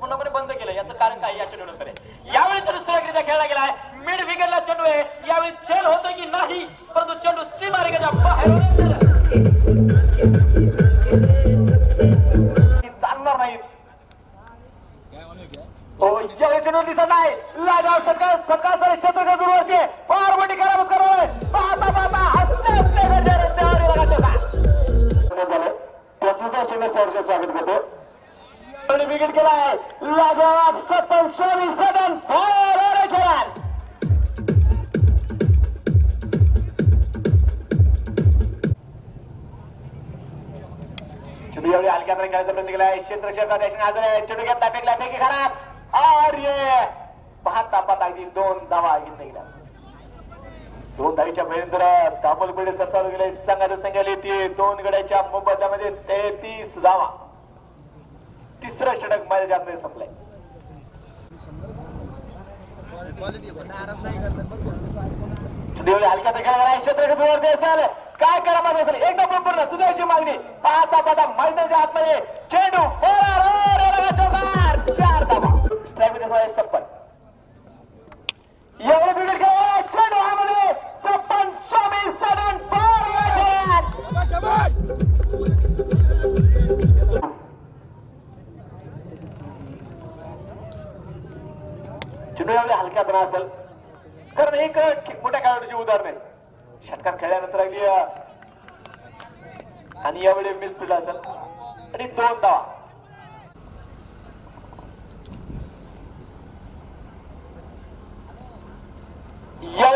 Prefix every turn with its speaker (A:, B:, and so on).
A: पूर्णपणे बंद केलं. याचं कारण काय या चेंडूनंतर आहे. यावेळी चेंडू सुरक्षितरित्या खेळला गेलाय. मिड विकेटला चेंडू आहे. यावेळी खेळ होतोय की नाही, परंतु चेंडू सीमारेषेच्या बाहेर चालणार नाहीत. यावेळी चेंडू दिसत नाही. लागाव षटकार सकाळ क्षेत्र दूरवरती फार मोठी करामत करतोय. पाहता पाहता हसते हसते स्वागत करतो. विकेट केलाय. लाजवाब 27 रन खेळाल. चेंडू एवढी हलक्यात खेळायचा प्रयत्न केलाय. क्षेत्रात हजर आहे. चेंडू घेतला फेकला फेकी खराब. अरे पाहता पाहता अगदी 2 धावा घेतल्या गेल्या. 2 धावीच्या नंतर दामोल पेढे सर चालू गेले. संघाचं संघाला येते 2 गड्याच्या मोबदल्यामध्ये 33 धावा. तिसरं षटक माझ्या आतमध्ये संपलंय. हलक्यात खेळायला क्षेत्र असेल. काय करा माझं असेल एकदम पूर्ण तुझ्याची मागणी. पाहता पाहता मैदानाच्या आतमध्ये चेंडू 4 धावा. स्ट्राईक संपन्न. एवढं विकेट खेळायला चेंडू हा मध्ये 26 रन चेंडू एवढ्या हलक्यात असेल कारण एक मोठ्या खेळाडूची उदाहरण आहे. षटकार खेळल्यानंतर अगदी आणि यावेळी मिस फिल्ड असेल आणि 2 धावा. या